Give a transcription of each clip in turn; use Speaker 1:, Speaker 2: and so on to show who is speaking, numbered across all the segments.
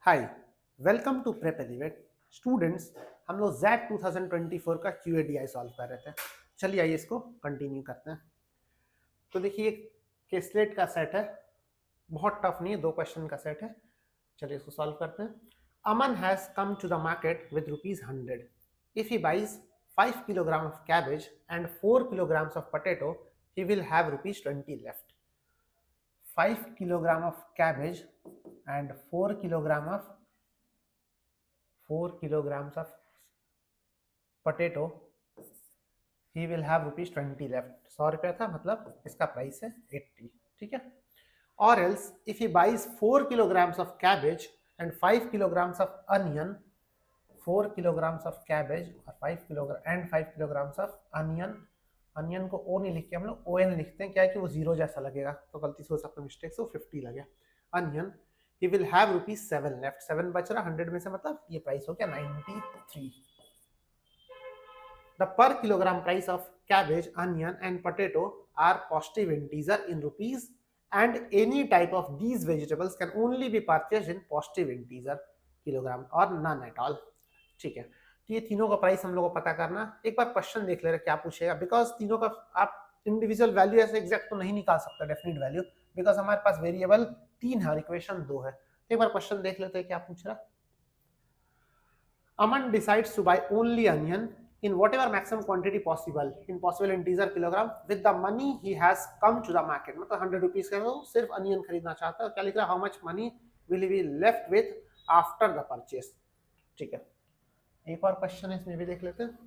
Speaker 1: Hi, welcome to prep elevate students. हम लोग Jack 2024 का QADI सॉल्व कर रहे थे। चलिए आइए इसको कंटिन्यू करते हैं। तो देखिए केसलेट का सेट है, बहुत टफ नहीं है, 2 क्वेश्चन का सेट है। चलिए इसको सॉल्व करते हैं। Aman has come to the market with ₹100। If he buys 5 kilogram of cabbage and 4 kilograms of potato, he will have ₹20 left. 5 kilogram of cabbage and 4 kilograms of potato, he will have ₹20 left. 100 रुपया था, मतलब इसका price है 80। ठीक है। Or else if he buys 4 kilograms of cabbage and 5 kilograms of onion, 4 kilograms of cabbage और 5 kilograms of onion, onion को ओ नहीं लिख के हम लोग ओ एन लिखते हैं, क्या है कि वो जीरो जैसा लगेगा, तो गलती से हो सकता है मिस्टेक से वो 50 लगे। Onion, he will have ₹7 left. 7 बच रहा 100 में से, मतलब ये प्राइस हो गया 93। The per kilogram price of cabbage, onion and potato are positive integer in rupees, and any type of these vegetables can only be purchased in positive integer kilogram or none at all। ठीक है, तो ये तीनों का price हम लोग को पता करना। एक बार क्वेश्चन देख ले रहे क्या पूछेगा, बिकॉज तीनों का आप इंडिविजुअल वैल्यू ऐसे एग्जैक्ट तो नहीं निकाल सकता, डेफिनेट वैल्यू, बिकॉज हमारे पास वेरिएबल 3 है और इक्वेशन 2 है। तो एक बार क्वेश्चन देख लेते हैं क्या पूछ रहा। Aman decides to buy only onion in whatever maximum quantity possible in possible integer kilogram with the money he has come to the market। मतलब 100 रुपीज का वो सिर्फ अनियन खरीदना चाहता है। क्या लिख रहा है, how much money will be left with after the purchase. ठीक है, एक और क्वेश्चन है इसमें भी देख लेते हैं।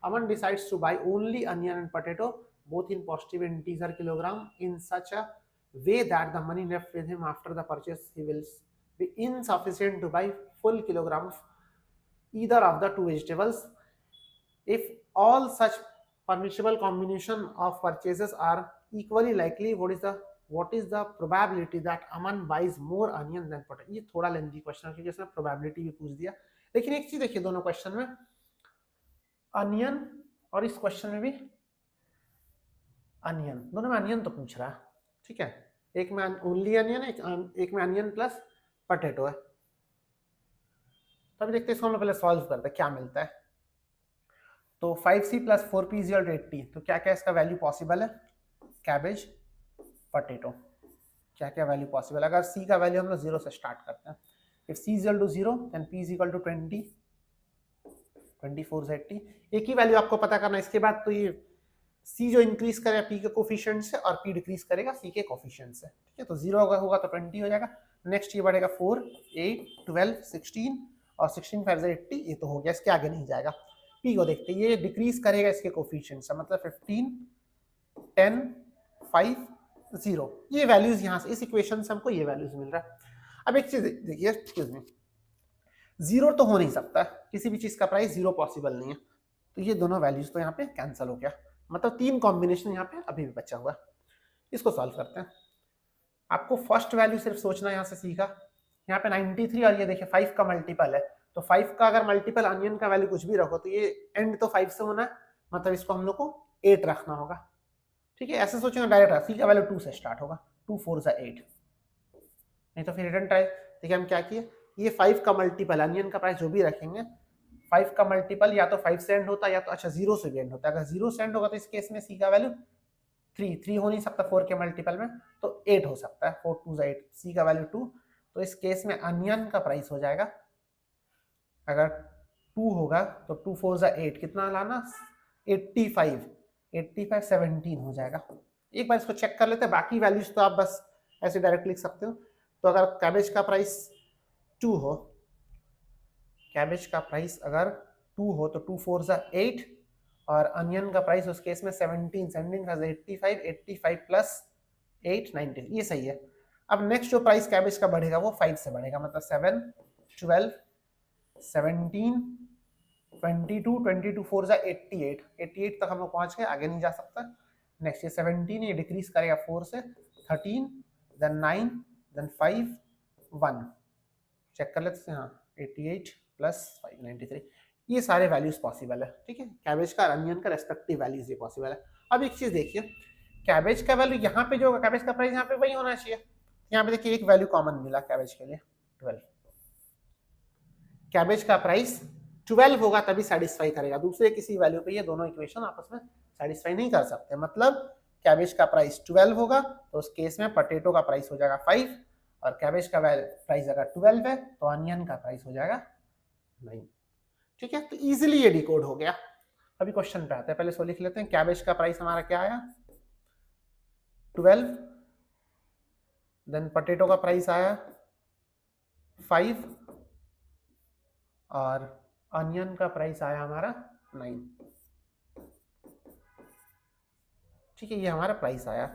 Speaker 1: Aman decides to buy only onion and potato both in positive integer kilogram in such a way that the money left with him after the purchase he will be insufficient to buy full kilogram of either of the two vegetables. If all such permissible combination of purchases are equally likely, what is the probability that Aman buys more onion than potato। ये थोड़ा lengthy question है क्योंकि इसमें probability भी पूछ दिया, लेकिन एक चीज देखिए दोनों क्वेश्चन में अनियन और इस क्वेश्चन में भी अनियन, दोनों में अनियन तो पूछ रहा है। ठीक है, एक में ओनली अनियन है, एक में अनियन प्लस पोटैटो है। तभी देखते हैं इसको हम पहले सॉल्व करते हैं क्या मिलता है। तो 5c + 4p = 80। तो क्या क्या इसका वैल्यू पॉसिबल है, कैबेज पोटैटो, क्या क्या वैल्यू पॉसिबल है। अगर c का वैल्यू हम लोग 0 से स्टार्ट करते हैं, इफ c = 0 देन p = 20, 24 से 80। एक ही वैल्यू आपको पता करना। इसके बाद तो ये c जो इंक्रीज करेगा p के कोफिशिएंट से और p डिक्रीज करेगा c के कोफिशिएंट से। ठीक है, तो 0 होगा तो 20 हो जाएगा। नेक्स्ट ये बढ़ेगा 4, 8, 12, 16 और 16 5 80, ये तो हो गया, इसके आगे नहीं जाएगा। p को देखते हैं, ये डिक्रीज करेगा इसके कोफिशिएंट से, मतलब 15, 10, 5, 0। ये वैल्यूज यहाँ से इस इक्वेशन से हमको ये वैल्यूज मिल रहा है। अब एक चीज देखिए, एक्सक्यूज मी, 0 तो हो नहीं सकता, किसी भी चीज का प्राइस 0 पॉसिबल नहीं है, तो ये दोनों वैल्यूज तो यहाँ पे कैंसिल हो गया, मतलब 3 कॉम्बिनेशन यहाँ पे अभी भी बचा हुआ। इसको सॉल्व करते हैं। आपको फर्स्ट वैल्यू सिर्फ सोचना यहाँ से सीखा, यहाँ पे 93 और ये देखिए 5 का मल्टीपल है, तो 5 का अगर मल्टीपल अनियन का वैल्यू कुछ भी रखो तो ये एंड तो 5 से होना है, मतलब इसको हम लोग को 8 रखना होगा। ठीक है, ऐसे सोचेंगे डायरेक्ट c का वैल्यू 2 से स्टार्ट होगा, 2 4 = 8, नहीं तो फिर रिटर्न ट्राई। देखिए हम क्या किए, ये 5 का मल्टीपल अनियन का प्राइस जो भी रखेंगे, 5 का मल्टीपल या तो 5 से एंड होता है या तो अच्छा 0 से भी एंड होता है। अगर 0 से एंड होगा तो इस केस में c का वैल्यू 3 हो नहीं सकता 4 के मल्टीपल में, तो 8 हो सकता है, 4 2 = 8, c का वैल्यू 2। तो इस केस में अनियन का प्राइस हो जाएगा, अगर 2 होगा तो 2 4 = 8, कितना लाना, 85, 85 17 हो जाएगा। एक बार इसको चेक कर लेते हैं, बाकी वैल्यूज तो आप बस ऐसे डायरेक्ट लिख सकते हो। तो अगर कैबेज का प्राइस 2 हो, कैबेज का प्राइस अगर 2 हो तो 2 4 = 8 और अनियन का प्राइस उस केस में 17, 17 का 85, 85 + 8 19, ये सही है। अब नेक्स्ट जो प्राइस कैबेज का बढ़ेगा वो 5 से बढ़ेगा, मतलब 7, 12, 17, 22, 22 4 = 88, 88 तक हम लोग पहुंच गए, आगे नहीं जा सकता। नेक्स्ट ये 17, ये डिक्रीज करेगा 4 से, 13, देन 9, देन 5, 1, चेक कर लेते हैं। हाँ, 88 + 5 93, ये सारे वैल्यूज पॉसिबल है। ठीक है, कैबेज का अनियन का रेस्पेक्टिव वैल्यूज ये पॉसिबल है। अब एक चीज देखिए, कैबेज का वैल्यू यहाँ पे जो होगा, कैबेज का प्राइस यहाँ पे वही होना चाहिए। यहाँ पे देखिए एक वैल्यू कॉमन मिला कैबेज के लिए, 12। कैबेज का प्राइस 12 होगा तभी सेटिस्फाई करेगा, दूसरे किसी वैल्यू पे ये दोनों इक्वेशन आपस में सेटिस्फाई नहीं कर सकते। मतलब कैबेज का प्राइस 12 होगा तो उस केस में पोटैटो का प्राइस हो जाएगा 5, और कैबेज का प्राइस अगर 12 है तो अनियन का प्राइस हो जाएगा 9। ठीक है, तो इजीली ये डिकोड हो गया। अभी क्वेश्चन पे आते हैं, पहले सो लिख लेते हैं। कैबेज का प्राइस हमारा क्या आया 12, देन पोटैटो का प्राइस आया 5, और अनियन का प्राइस आया हमारा 9। ठीक है, ये हमारा प्राइस आया।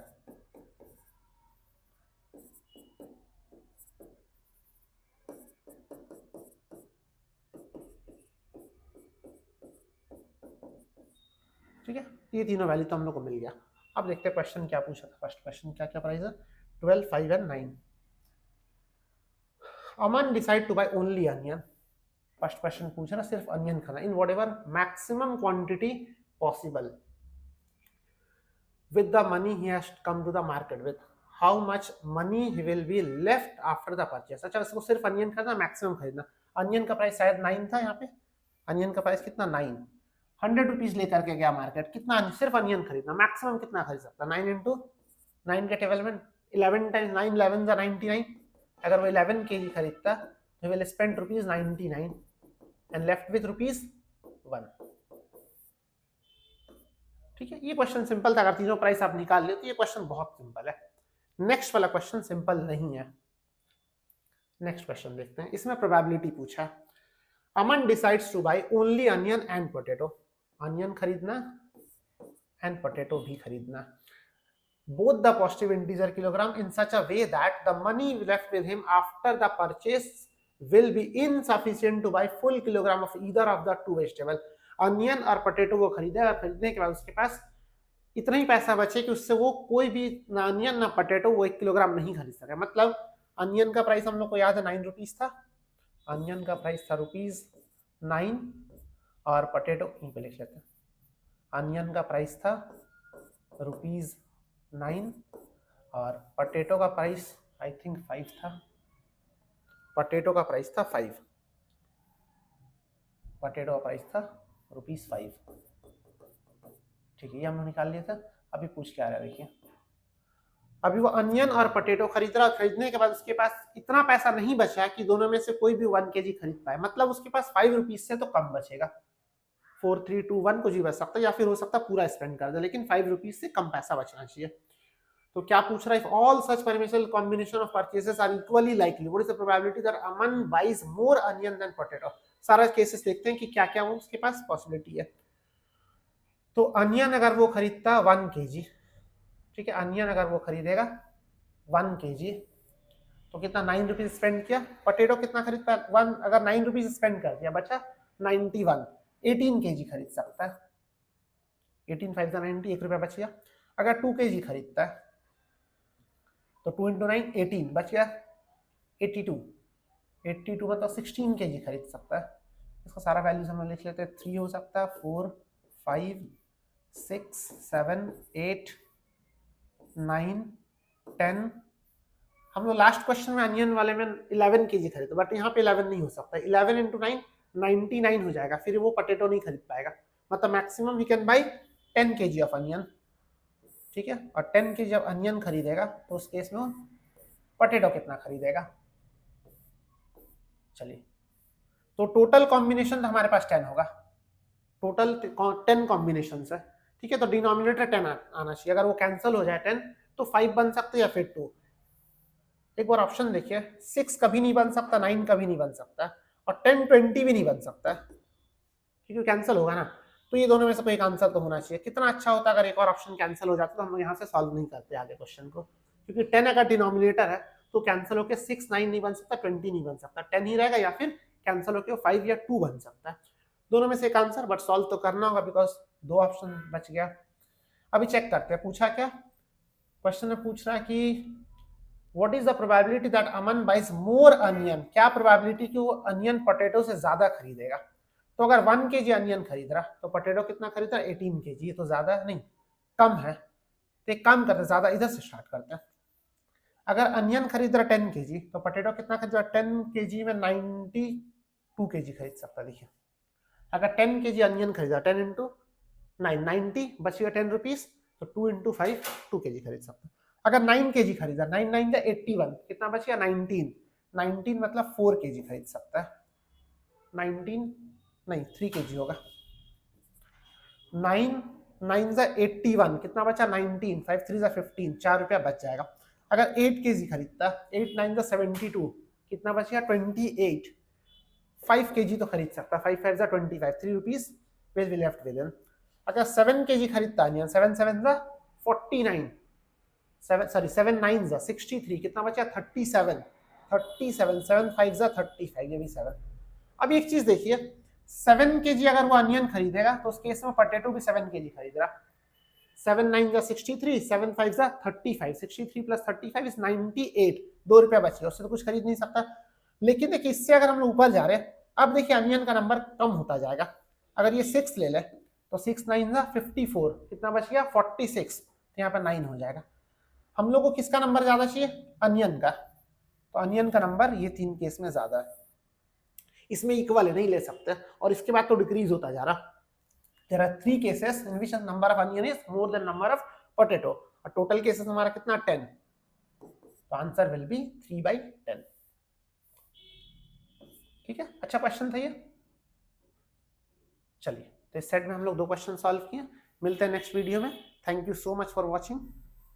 Speaker 1: ठीक है, ये तीनों वैल्यू तो हम लोग को मिल गया। अब देखते हैं क्वेश्चन क्या पूछा था। फर्स्ट क्वेश्चन क्या क्या प्राइस है 12, 5 and 9। Aman decide to buy only onion. First question पूछा ना सिर्फ अनियन खाना in whatever maximum quantity possible with the money he has come to the market with, how much money he will be left after the purchase। अच्छा, इसको सिर्फ onion खरीदना, maximum खरीदना। Onion का प्राइस शायद 9 था यहाँ पे, अनियन का प्राइस कितना 9, 100 रुपीज लेकर के गया मार्केट, कितना सिर्फ अनियन खरीदना, मैक्सिमम कितना खरीद सकता 9 इंटू 9 के टेबल में 11 टाइम्स 9 11 99। अगर वो 11 kg खरीदता तो will spend ₹99 and left with ₹1। ठीक है, ये क्वेश्चन सिंपल था। अगर तीनों प्राइस आप निकाल ले तो ये क्वेश्चन बहुत सिंपल है। नेक्स्ट वाला क्वेश्चन सिंपल नहीं है। नेक्स्ट क्वेश्चन देखते हैं, इसमें प्रोबेबिलिटी पूछा। Aman decides to buy only onion and potato, onion खरीदना एंड पोटैटो भी खरीदना, both the positive integer kilogram in such a way that the money left with him after the purchase will be insufficient to buy full kilogram of either of the two vegetable। Onion और potato वो खरीदे और खरीदने के बाद उसके पास इतना ही पैसा बचे कि उससे वो कोई भी ना अनियन ना पोटैटो वो 1 किलोग्राम नहीं खरीद सके। मतलब अनियन का प्राइस हम लोग को याद है 9 रुपीज था, अनियन का प्राइस था ₹9, और पोटैटो यहीं पे लिख लेते हैं, अनियन का प्राइस था ₹9 और पोटैटो का प्राइस आई थिंक 5 था, पोटैटो का प्राइस था 5, पोटैटो का प्राइस था ₹5। ठीक है, ये हमने निकाल लिया था। अभी पूछ के आ रहा है, देखिए अभी वो अनियन और पोटैटो खरीद रहा, खरीदने के बाद उसके पास इतना पैसा नहीं बचा कि दोनों में से कोई भी 1 kg खरीद पाए। मतलब उसके पास 5 रुपीज से तो कम बचेगा, 4 3 2 1 कुछ भी बच सकता है, या फिर हो सकता है पूरा स्पेंड कर दे, लेकिन 5 रुपीज से कम पैसा बचना चाहिए। तो क्या पूछ रहा है, all such permissible combination of purchases are equally likely what is the probability that Aman buys more onion than potato. सारा केसेस देखते हैं कि क्या क्या उसके पास पॉसिबिलिटी है। तो अनियन अगर वो खरीदता 1 kg, ठीक है, अनियन अगर वो खरीदेगा 1 kg तो कितना 9 रुपीज स्पेंड किया। पोटैटो कितना खरीद पाया 1, अगर 9 रुपीज स्पेंड कर दिया बचा 91, 18 kg खरीद सकता है, 18 5 90, 1 रुपया बच गया। अगर 2 kg खरीदता है तो 2 × 9 18 बच गया 82, 82 मतलब 16 kg खरीद सकता है। इसका सारा वैल्यूज हम लिख लेते हैं, 3 हो सकता है, 4 5 6 7 8 9 10। हम लोग लास्ट क्वेश्चन में अनियन वाले में 11 kg खरीदते, बट यहाँ पे 11 नहीं हो सकता, 11 × 9 99 हो जाएगा, फिर वो पोटैटो नहीं खरीद पाएगा। मतलब maximum we can buy 10 kg of onion. ठीक है, और 10 kg जब अनियन खरीदेगा तो उस केस में पोटैटो कितना खरीदेगा। चलिए, तो टोटल कॉम्बिनेशन तो हमारे पास 10 होगा, टोटल 10 कॉम्बिनेशन है। ठीक है, तो डिनोमिनेटर 10 आना चाहिए। अगर वो कैंसिल हो जाए 10 तो 5 बन सकते या फिर 2। एक बार ऑप्शन देखिए, 6 कभी नहीं बन सकता, 9 कभी नहीं बन सकता, और 10 20 भी नहीं बन सकता, क्योंकि कैंसिल होगा ना। तो ये दोनों में से कोई एक आंसर तो होना चाहिए। कितना अच्छा होता अगर एक और ऑप्शन कैंसिल हो जाता, तो हम लोग यहाँ से सॉल्व नहीं करते आगे क्वेश्चन को, क्योंकि 10 अगर डिनोमिनेटर है तो कैंसिल होकर 6 9 नहीं बन सकता, 20 नहीं बन सकता, 10 ही रहेगा, या फिर कैंसिल होकर 5 या 2 बन सकता है। दोनों में से एक आंसर, बट सॉल्व तो करना होगा बिकॉज 2 ऑप्शन बच गया। अभी चेक करते हैं, पूछा क्या क्वेश्चन में, पूछ रहा है कि what is the probability that Aman buys more onion. क्या प्रोबेबिलिटी कि वो अनियन पोटैटो से ज्यादा खरीदेगा। तो अगर 1 kg अनियन खरीद रहा तो पोटैटो कितना खरीद रहा 18 kg, ये तो ज्यादा नहीं कम है, तो एक काम करते हैं, ज्यादा इधर से स्टार्ट करते हैं। अगर अनियन खरीद रहा 10 kg तो पोटैटो कितना खरीद रहा 10 kg में 90 2 kg खरीद सकता है। देखिए अगर 10 kg अनियन खरीदा 10 इंटू 9 90 बचेगा 10 रुपीज, तो 2 इंटू 5 2 kg खरीद सकता है। अगर 9 kg खरीदा 9 9 जा 81 कितना बचेगा 19 19 मतलब 4 kg खरीद सकता है। 19 नहीं 3 kg होगा। 9 9 जा 81 कितना बचा 19 5 3 जा 15 4 रुपया बच जाएगा। अगर 8 kg खरीदता 8 9 जा 72 कितना बचेगा 28 5 kg तो खरीद सकता 5 5 जा 25 3 rupees will be left with in. अगर 7 kg खरीदता है 7 7 जा 49 7 9 जा 63 कितना बचा 37 37 7 5 जा 35 ये भी 7। अब एक चीज देखिए 7 kg अगर वो अनियन खरीदेगा तो उस केस में पोटैटो भी 7 kg खरीद रहा। 7 9 जा 63 7 5 जा 35 63 प्लस 35 इज 98 2 रुपया बच गया, उससे तो कुछ खरीद नहीं सकता। लेकिन देखिए इससे अगर हम लोग ऊपर जा रहे हैं अब देखिए अनियन का नंबर कम होता जाएगा। अगर ये 6 ले ले तो 6 9 जा 54 कितना बच गया 46, तो यहाँ पर 9 हो जाएगा। हम लोग को किसका नंबर ज्यादा चाहिए अनियन का, तो अनियन का नंबर ये 3 केस में ज्यादा है, इसमें इक्वल है नहीं ले सकते, और इसके बाद तो डिक्रीज होता जा रहा। There are 3 cases in which the number of onion is more than number of potato, और टोटल केसेस हमारा कितना 10, तो आंसर विल बी 3/10। ठीक है, अच्छा क्वेश्चन था ये। चलिए तो इस सेट में हम लोग 2 क्वेश्चन सॉल्व किए, मिलते हैं नेक्स्ट वीडियो में। Thank you so much for watching.